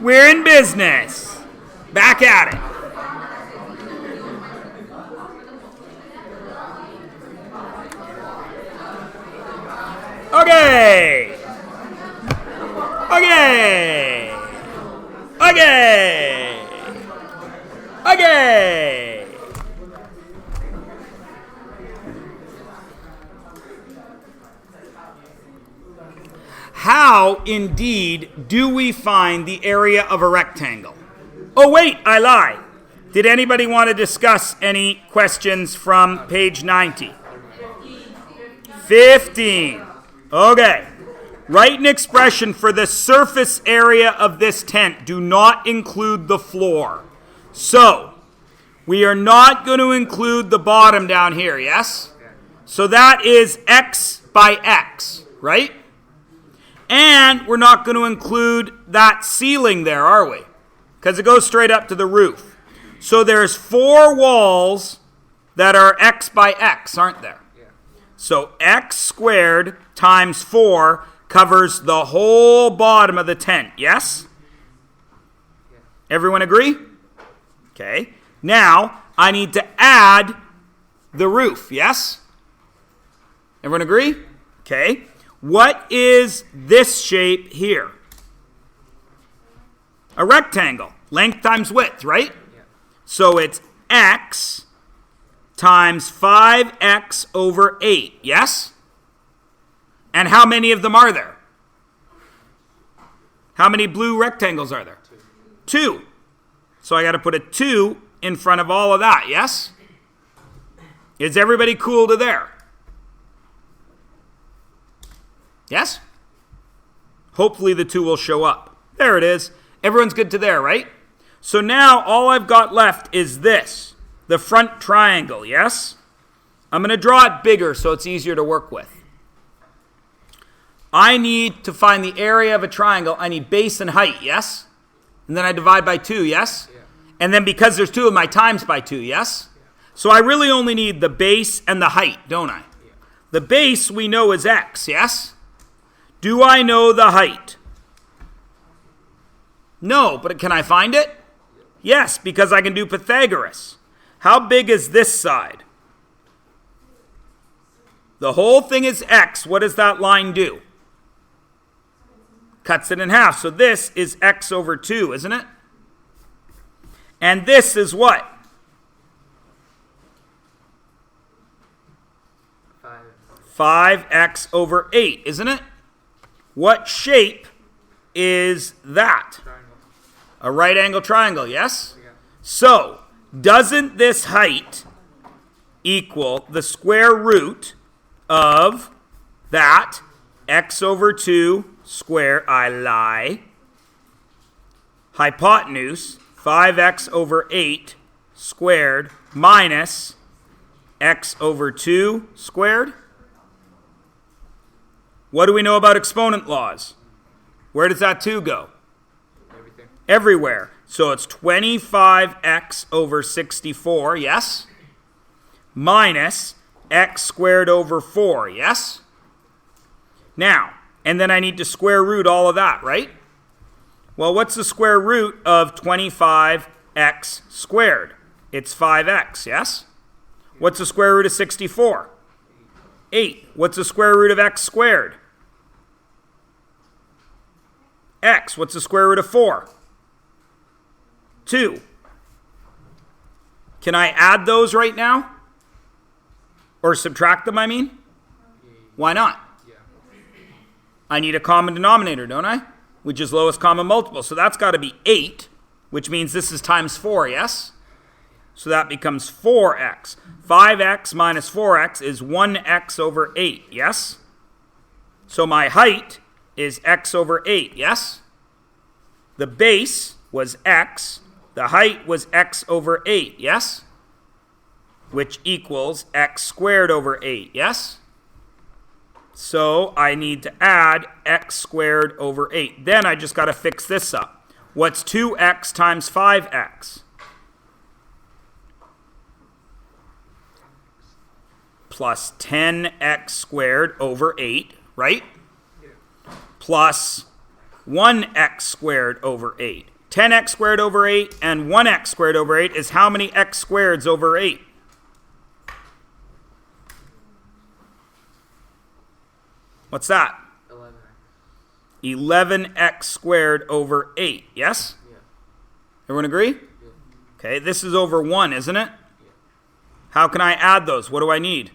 We're in business. Back at it. Okay. Okay. Okay. Okay. How, indeed, do we find the area of a rectangle? Oh, wait, I lie. Did anybody want to discuss any questions from page 90? 15. Okay. Write an expression for the surface area of this tent. Do not include the floor. So, we are not going to include the bottom down here, yes? So that is x by x, right? And we're not going to include that ceiling there, are we? Because it goes straight up to the roof. So there's 4 walls that are x by x, aren't there? Yeah. So x squared times 4 covers the whole bottom of the tent, yes? Yeah. Everyone agree? Okay. Now, I need to add the roof, yes? Everyone agree? Okay. What is this shape here? A rectangle. Length times width, right? Yeah. So it's x times 5x over 8, yes? And how many of them are there? How many blue rectangles are there? 2. So I got to put a 2 in front of all of that, yes? Is everybody cool to there? Yes? Hopefully the 2 will show up. There it is. Everyone's good to there, right? So now all I've got left is this, the front triangle, yes? I'm going to draw it bigger so it's easier to work with. I need to find the area of a triangle. I need base and height, yes? And then I divide by 2, yes? Yeah. And then because there's 2 of my times by 2, yes? Yeah. So I really only need the base and the height, don't I? Yeah. The base we know is x, yes? Do I know the height? No, but can I find it? Yes, because I can do Pythagoras. How big is this side? The whole thing is x. What does that line do? Cuts it in half. So this is x over 2, isn't it? And this is what? 5x over 8, isn't it? What shape is that? Triangle. A right angle triangle, yes? Yeah. So, doesn't this height equal the square root of that x over 2 square, I lie, hypotenuse, 5x over 8 squared minus x over 2 squared? What do we know about exponent laws? Where does that 2 go? Everything. Everywhere. So it's 25x over 64, yes? Minus x squared over 4, yes? Now, and then I need to square root all of that, right? Well, what's the square root of 25x squared? It's 5x, yes? What's the square root of 64? 8. What's the square root of x squared? X. What's the square root of 4? 2. Can I add those right now? Or subtract them, I mean? Why not? I need a common denominator, don't I? Which is lowest common multiple. So that's got to be 8, which means this is times 4, yes? So that becomes 4x. 5x minus 4x is 1x over 8, yes? So my height is x over 8, yes? The base was x. The height was x over 8, yes? Which equals x squared over 8, yes? So I need to add x squared over 8. Then I just got to fix this up. What's 2x times 5x? Plus 10x squared over 8, right? Yeah. Plus 1x squared over 8. 10x squared over 8 and 1x squared over 8 is how many x squareds over 8? What's that? 11x squared over 8, yes? Yeah. Everyone agree? Yeah. Okay, this is over 1, isn't it? Yeah. How can I add those? What do I need?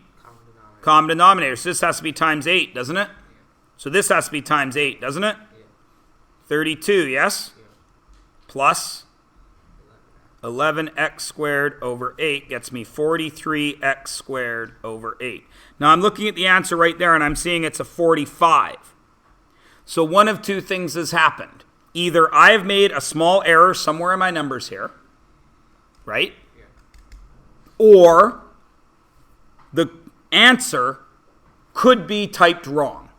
Common denominator. So this has to be times 8, doesn't it? Yeah. So this has to be times 8, doesn't it? Yeah. 32, yes? Yeah. Plus 11x squared over 8 gets me 43x squared over 8. Now I'm looking at the answer right there and I'm seeing it's a 45. So one of two things has happened. Either I have made a small error somewhere in my numbers here, right? Yeah. Or the answer could be typed wrong.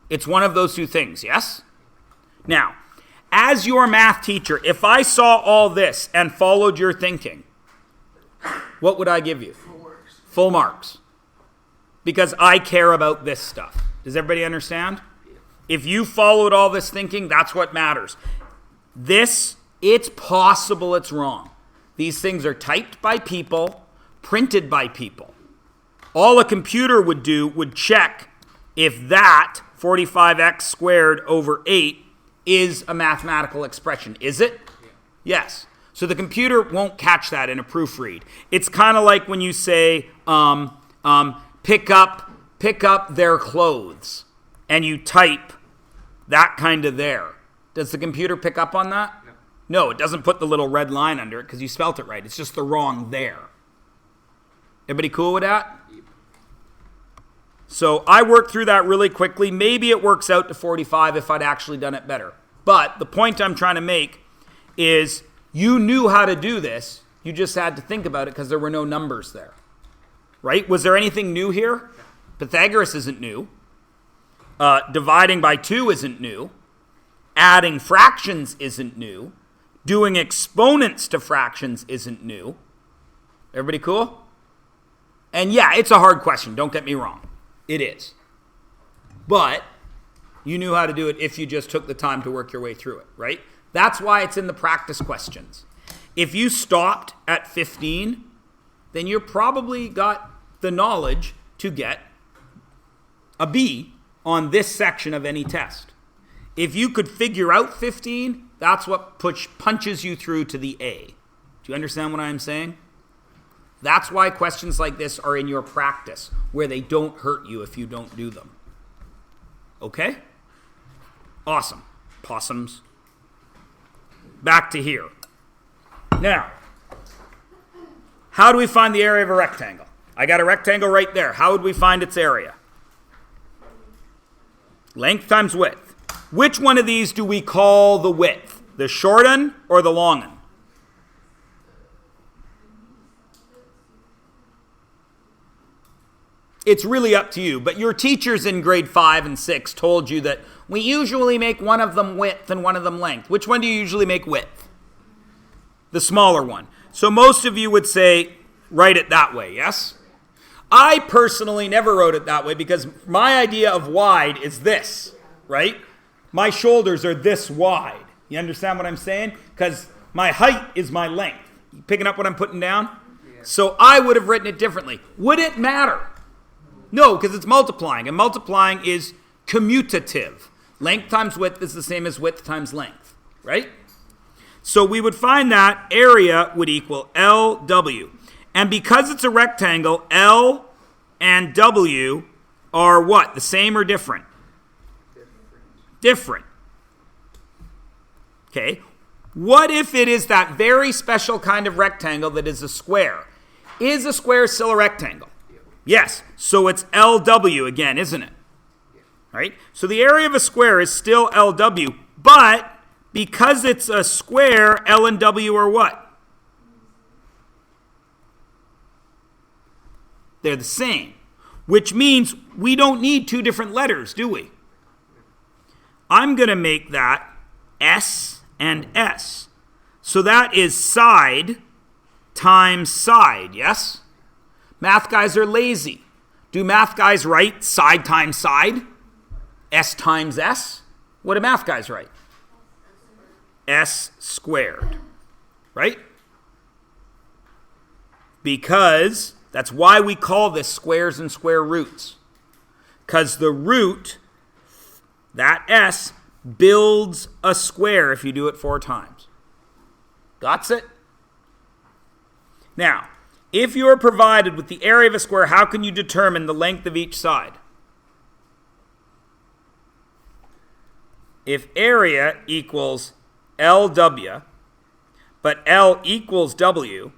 It's one of those two things, yes? Now, as your math teacher, if I saw all this and followed your thinking, what would I give you? Full marks. Because I care about this stuff. Does everybody understand? If you followed all this thinking, that's what matters. This, it's possible it's wrong. These things are typed by people, printed by people. All a computer would do would check if that 45x squared over 8 is a mathematical expression. Is it? Yeah. Yes. So the computer won't catch that in a proofread. It's kind of like when you say, pick up their clothes, and you type that kind of there. Does the computer pick up on that? No. No, it doesn't put the little red line under it because you spelt it right. It's just the wrong there. Everybody cool with that? Yep. So I worked through that really quickly. Maybe it works out to 45 if I'd actually done it better. But the point I'm trying to make is you knew how to do this. You just had to think about it because there were no numbers there. Right? Was there anything new here? Pythagoras isn't new. Dividing by 2 isn't new. Adding fractions isn't new. Doing exponents to fractions isn't new. Everybody cool? And yeah, it's a hard question. Don't get me wrong. It is. But you knew how to do it if you just took the time to work your way through it, right? That's why it's in the practice questions. If you stopped at 15, then you probably got the knowledge to get a B on this section of any test. If you could figure out 15, that's what punches you through to the A. Do you understand what I'm saying? That's why questions like this are in your practice, where they don't hurt you if you don't do them. Okay? Awesome. Possums. Back to here. Now, how do we find the area of a rectangle? I got a rectangle right there. How would we find its area? Length times width. Which one of these do we call the width? The short one or the long one? It's really up to you, but your teachers in grade 5 and 6 told you that we usually make one of them width and one of them length. Which one do you usually make width? The smaller one. So most of you would say, write it that way, yes? I personally never wrote it that way because my idea of wide is this, right? My shoulders are this wide. You understand what I'm saying? Because my height is my length. You picking up what I'm putting down? Yeah. So I would have written it differently. Would it matter? No, because it's multiplying, and multiplying is commutative. Length times width is the same as width times length, right? So we would find that area would equal LW. And because it's a rectangle, L and W are what? The same or different? Different. Okay. What if it is that very special kind of rectangle that is a square? Is a square still a rectangle? Yes. So it's LW again, isn't it? Right? So the area of a square is still LW, but because it's a square, L and W are what? They're the same, which means we don't need two different letters, do we? I'm going to make that S and S. So that is side times side, yes? Math guys are lazy. Do math guys write side times side? S times S? What do math guys write? S squared, right? Because that's why we call this squares and square roots. Because the root, that S, builds a square if you do it 4 times. Got it? Now, if you are provided with the area of a square, how can you determine the length of each side? If area equals LW, but L equals W,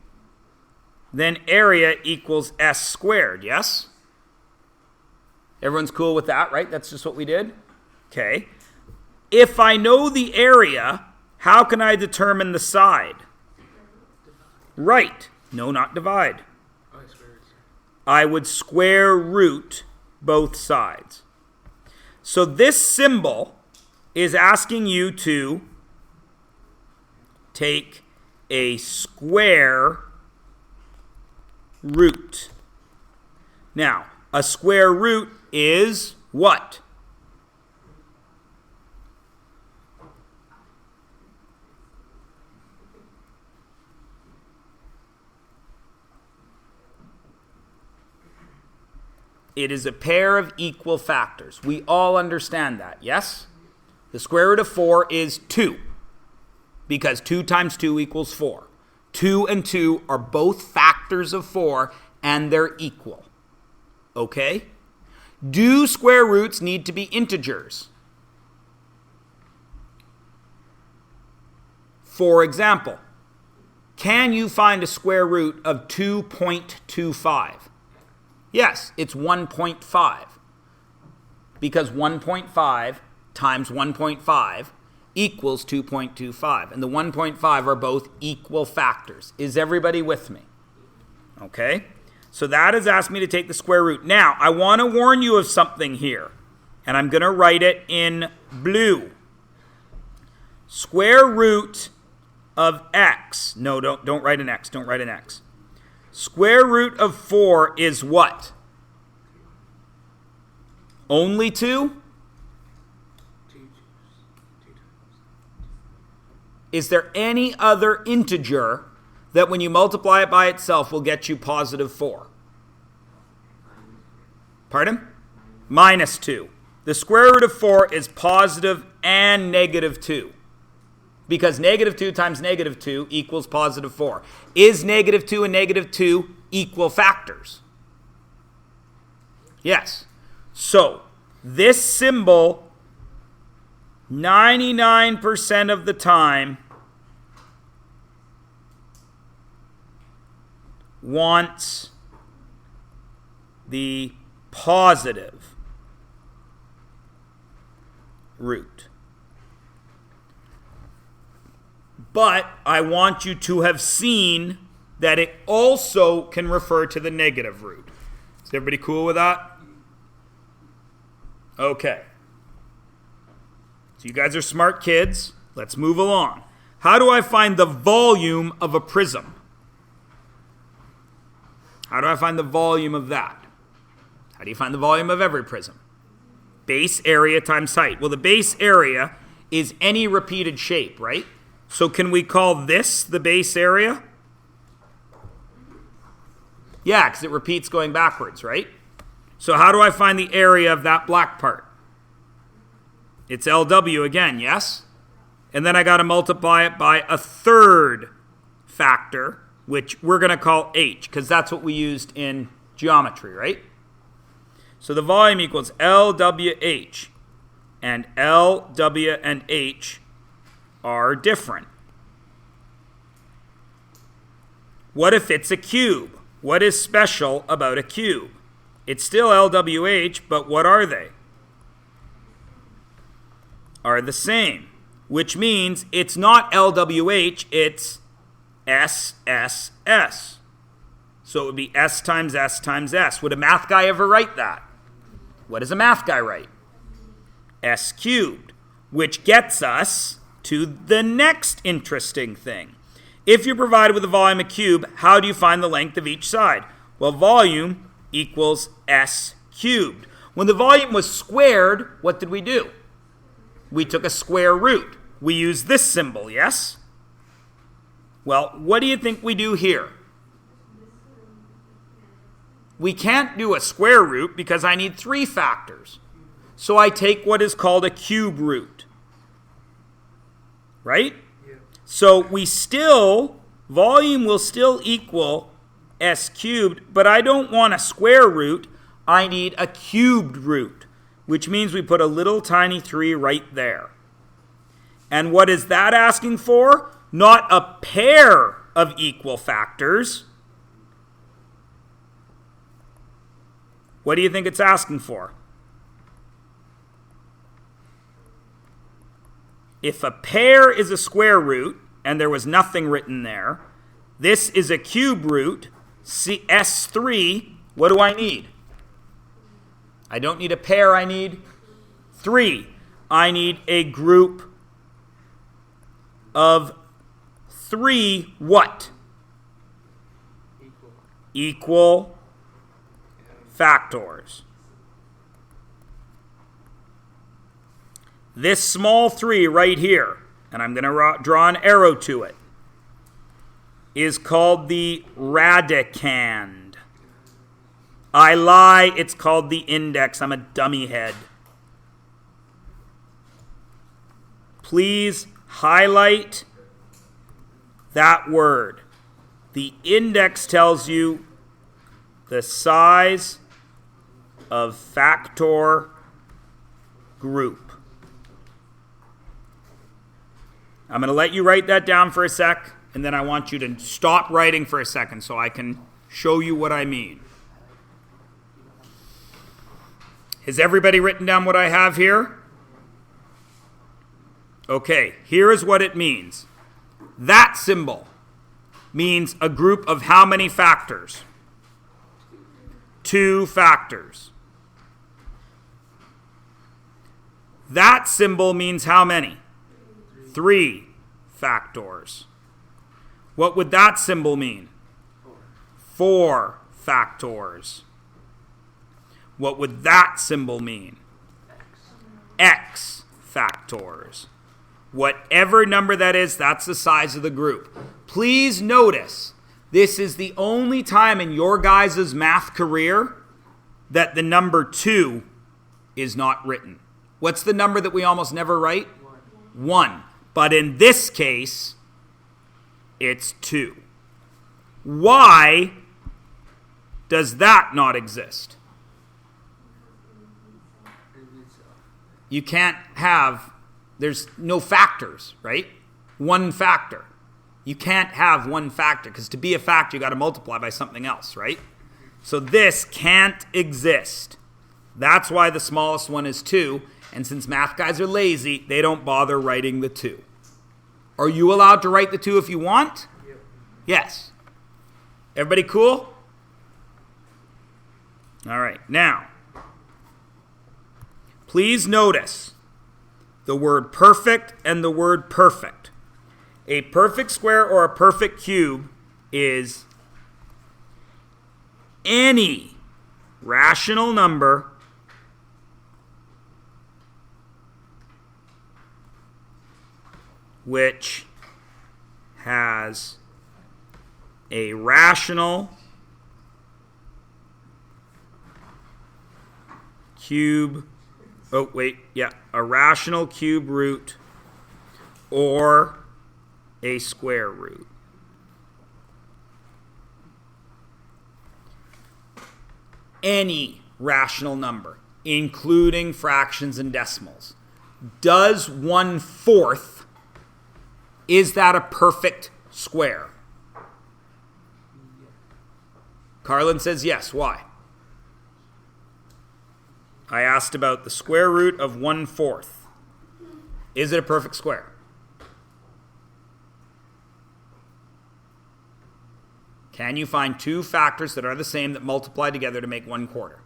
then area equals S squared, yes? Everyone's cool with that, right? That's just what we did? Okay. If I know the area, how can I determine the side? Right. No, not divide. I would square root both sides. So this symbol is asking you to take a square root. Now, a square root is what? It is a pair of equal factors. We all understand that, yes? The square root of 4 is 2, because 2 times 2 equals 4. 2 and 2 are both factors of 4, and they're equal. Okay? Do square roots need to be integers? For example, can you find a square root of 2.25? Yes, it's 1.5. Because 1.5 times 1.5 equals 2.25. And the 1.5 are both equal factors. Is everybody with me? Okay. So that has asked me to take the square root. Now, I want to warn you of something here. And I'm going to write it in blue. Square root of x. No, don't write an x. Don't write an x. Square root of 4 is what? Only 2? Is there any other integer that when you multiply it by itself will get you positive 4? Pardon? Minus 2. The square root of 4 is positive and negative 2. Because negative 2 times negative 2 equals positive 4. Is negative 2 and negative 2 equal factors? Yes. So, this symbol, 99% of the time, wants the positive root. But I want you to have seen that it also can refer to the negative root. Is everybody cool with that? Okay. So you guys are smart kids. Let's move along. How do I find the volume of a prism? How do I find the volume of that? How do you find the volume of every prism? Base area times height. Well, the base area is any repeated shape, right? So can we call this the base area? Yeah, because it repeats going backwards, right? So how do I find the area of that black part? It's LW again, yes? And then I got to multiply it by a third factor, which we're going to call h, because that's what we used in geometry, right? So the volume equals LWH, and LW and H are different. What if it's a cube? What is special about a cube? It's still LWH, but what are they? Are the same, which means it's not LWH, it's SSS. So it would be S times S times S. Would a math guy ever write that? What does a math guy write? S cubed, which gets us to the next interesting thing. If you're provided with a volume of cube, how do you find the length of each side? Well, volume equals S cubed. When the volume was squared, what did we do? We took a square root. We use this symbol, yes? Well, what do you think we do here? We can't do a square root because I need 3 factors. So I take what is called a cube root. Right? Yeah. So we still, volume will still equal s cubed, but I don't want a square root. I need a cubed root, which means we put a little tiny 3 right there. And what is that asking for? Not a pair of equal factors. What do you think it's asking for? If a pair is a square root, and there was nothing written there, this is a cube root, S3, what do I need? I don't need a pair, I need 3. I need a group of 3 what? Equal factors. This small 3 right here, and I'm going to draw an arrow to it, is called the radicand. I lie, it's called the index. I'm a dummy head. Please highlight that word. The index tells you the size of factor group. I'm going to let you write that down for a sec, and then I want you to stop writing for a second so I can show you what I mean. Has everybody written down what I have here? Okay, here is what it means. That symbol means a group of how many factors? 2 factors. That symbol means how many? 3 factors. What would that symbol mean? 4 factors. What would that symbol mean? X factors. Whatever number that is, that's the size of the group. Please notice, this is the only time in your guys' math career that the number 2 is not written. What's the number that we almost never write? 1. But in this case, it's 2. Why does that not exist? You can't have, there's no factors, right? 1 factor. You can't have 1 factor, because to be a factor, you got to multiply by something else, right? So this can't exist. That's why the smallest one is 2. And since math guys are lazy, they don't bother writing the 2. Are you allowed to write the 2 if you want? Yep. Yes. Everybody cool? All right. Now, please notice the word perfect and the word perfect. A perfect square or a perfect cube is any rational number which has a rational cube, a rational cube root or a square root. Any rational number, including fractions and decimals. Does 1/4, is that a perfect square? Carlin says yes. Why? I asked about the square root of 1/4. Is it a perfect square? Can you find 2 factors that are the same that multiply together to make 1/4?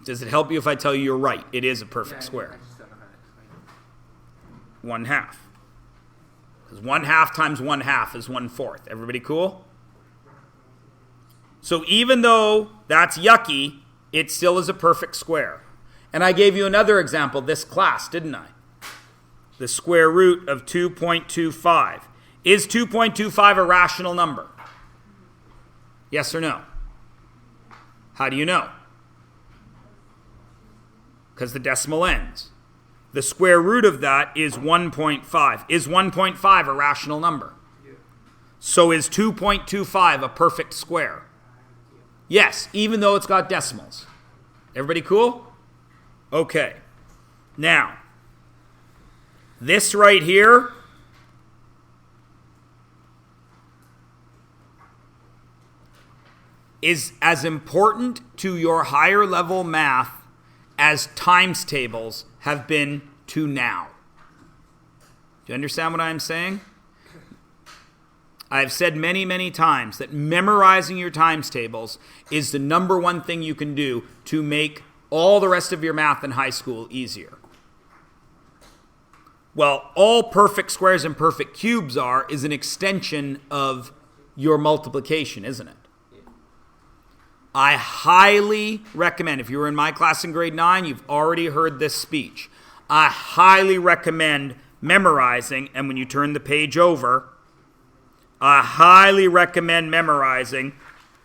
Does it help you if I tell you you're right? It is a perfect square. 1/2. Because 1/2 times 1/2 is 1/4. Everybody cool? So even though that's yucky, it still is a perfect square. And I gave you another example this class, didn't I? The square root of 2.25. Is 2.25 a rational number? Yes or no? How do you know? Because the decimal ends. The square root of that is 1.5. Is 1.5 a rational number? So is 2.25 a perfect square? Yes, even though it's got decimals. Everybody cool? Okay. Now, this right here is as important to your higher level math as times tables have been to now. Do you understand what I'm saying? I've said many, many times that memorizing your times tables is the number one thing you can do to make all the rest of your math in high school easier. Well, all perfect squares and perfect cubes is an extension of your multiplication, isn't it? I highly recommend, if you were in my class in grade 9, you've already heard this speech. I highly recommend memorizing, and when you turn the page over, I highly recommend memorizing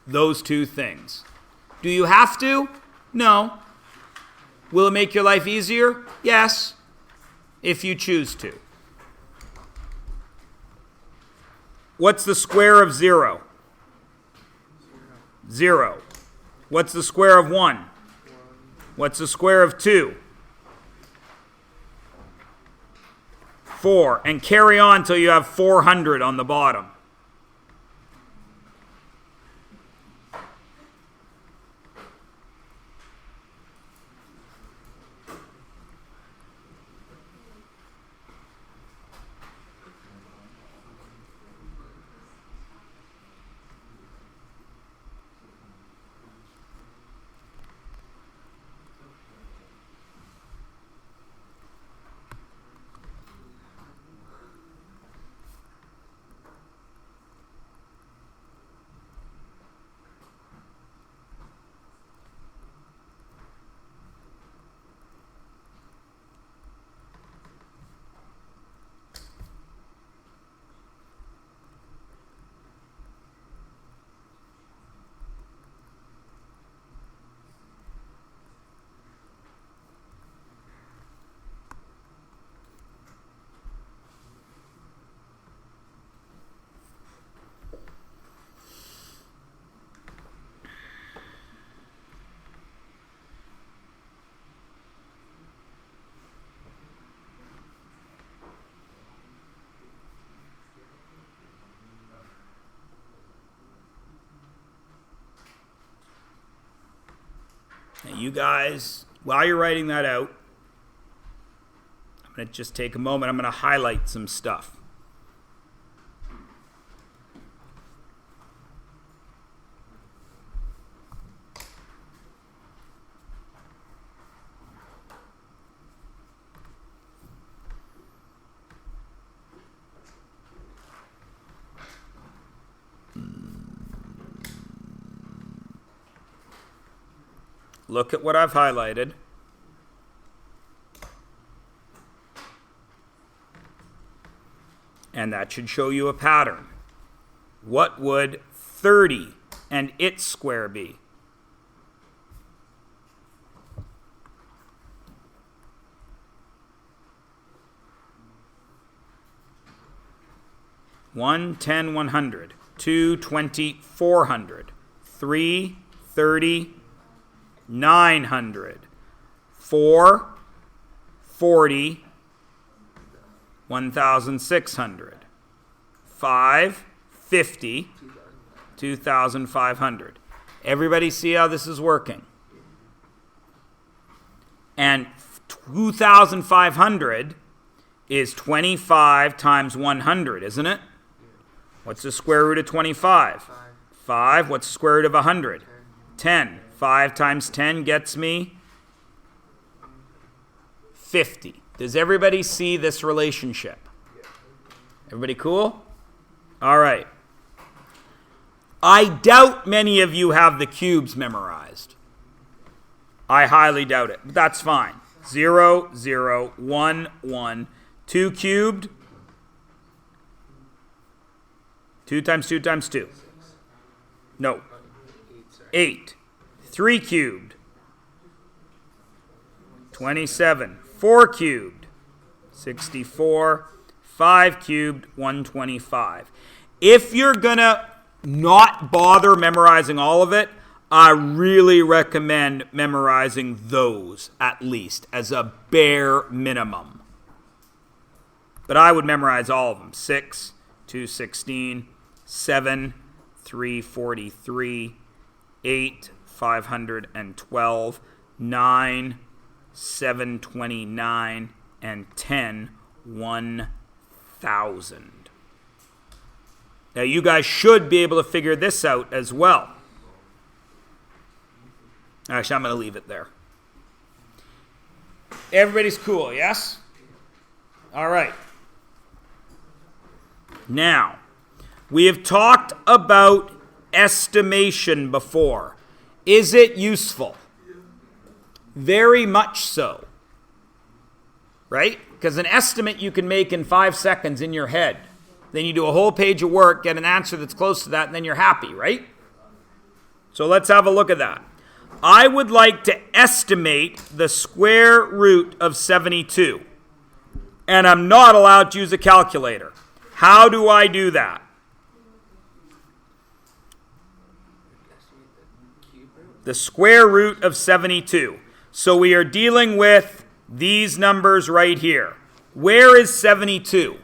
those two things. Do you have to? No. Will it make your life easier? Yes, if you choose to. What's the square of 0? 0. What's the square of 1? What's the square of 2? 4. And carry on till you have 400 on the bottom. Now you guys, while you're writing that out, I'm going to just take a moment. I'm going to highlight some stuff. Look at what I've highlighted. And that should show you a pattern. What would 30 and its square be? One, 10, 100. 2, 20, 400. 3, 30, 900, 4, 40, 1,600, 5, 50, 2,500. Everybody see how this is working? And 2,500 is 25 times 100, isn't it? What's the square root of 25? 5. What's the square root of 100? 10. 5 times 10 gets me 50. Does everybody see this relationship? Everybody cool? All right. I doubt many of you have the cubes memorized. I highly doubt it, but that's fine. 0, 0, 1, 1. 2 cubed. 2 times 2 times 2. No. 8. 3 cubed. 27. 4 cubed. 64. 5 cubed. 125. If you're going to not bother memorizing all of it, I really recommend memorizing those at least as a bare minimum. But I would memorize all of them. 6, 216, 7, 343, 8, 512, 9, 729, and 10, 1000. Now you guys should be able to figure this out as well. Actually, I'm going to leave it there. Everybody's cool, yes? All right. Now, we have talked about estimation before. Is it useful? Very much so. Right? Because an estimate you can make in 5 seconds in your head. Then you do a whole page of work, get an answer that's close to that, and then you're happy, right? So let's have a look at that. I would like to estimate the square root of 72. And I'm not allowed to use a calculator. How do I do that? The square root of 72. So we are dealing with these numbers right here. Where is 72?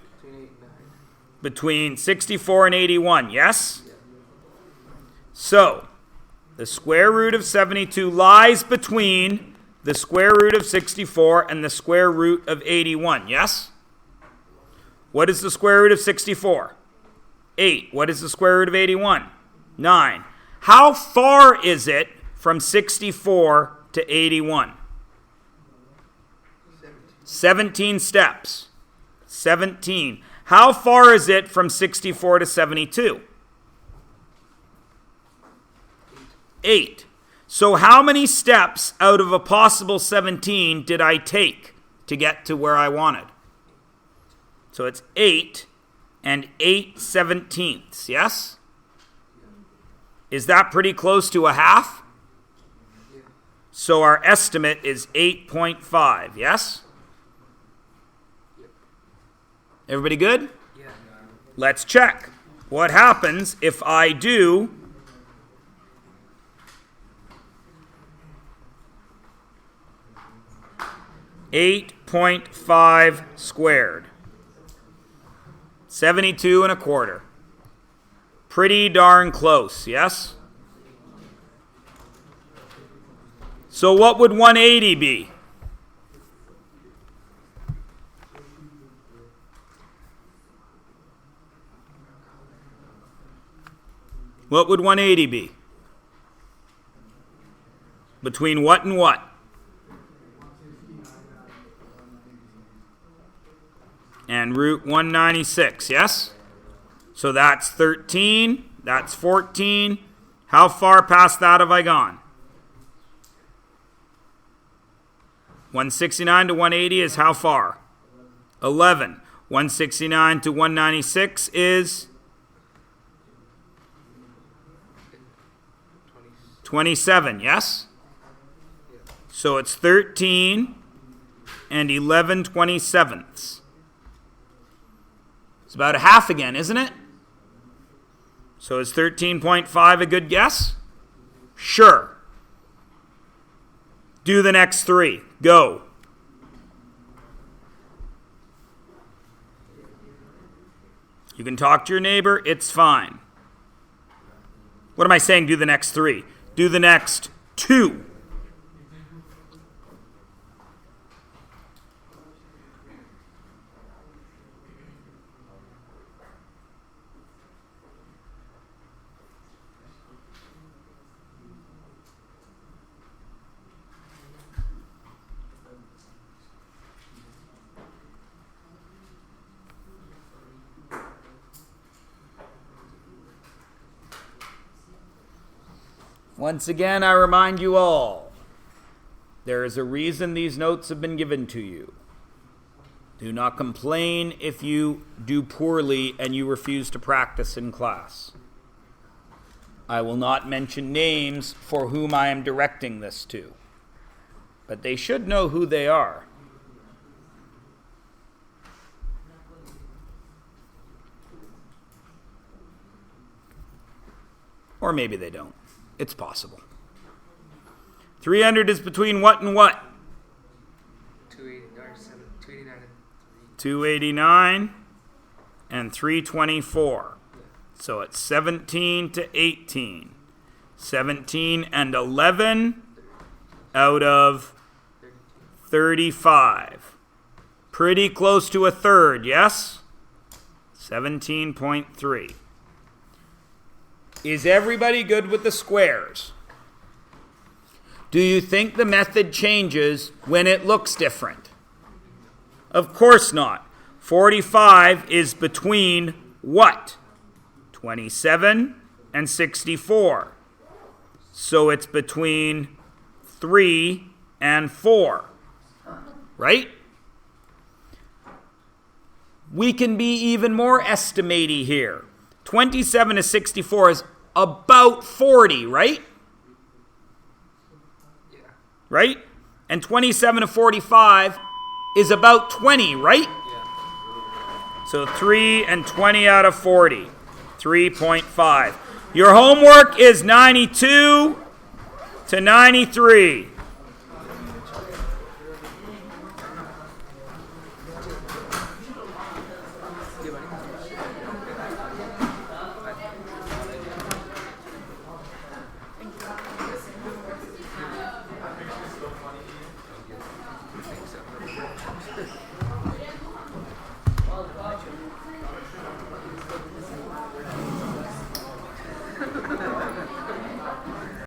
Between 64 and 81, yes? So, the square root of 72 lies between the square root of 64 and the square root of 81, yes? What is the square root of 64? 8. What is the square root of 81? 9. How far is it from 64 to 81? 17 steps. 17. How far is it from 64 to 72? 8. So how many steps out of a possible 17 did I take to get to where I wanted? So it's 8 and 8/17, yes? Is that pretty close to a half? So our estimate is 8.5, yes? Everybody good? Yeah. Let's check. What happens if I do 8.5 squared? 72 1/4. Pretty darn close, yes? So what would 180 be? What would 180 be? Between what and what? And root 196, yes? So that's 13, that's 14. How far past that have I gone? 169 to 180 is how far? 11. 169 to 196 is 27, yes? So it's 13 and 11/27. It's about a half again, isn't it? So is 13.5 a good guess? Sure. Do the next 3. Go. You can talk to your neighbor. It's fine. What am I saying? Do the next 3. Do the next 2. Once again, I remind you all, there is a reason these notes have been given to you. Do not complain if you do poorly and you refuse to practice in class. I will not mention names for whom I am directing this to, but they should know who they are. Or maybe they don't. It's possible. 300 is between what and what? 289 and 324. So it's 17 to 18. 17 and 11 out of 35. Pretty close to a third, yes? 17.3. Is everybody good with the squares? Do you think the method changes when it looks different? Of course not. 45 is between what? 27 and 64. So it's between 3 and 4. Right? We can be even more estimaty here. 27 to 64 is about 40, right? Yeah. Right? And 27 to 45 is about 20, right? Yeah. So 3 and 20 out of 40. 3.5. Your homework is 92 to 93.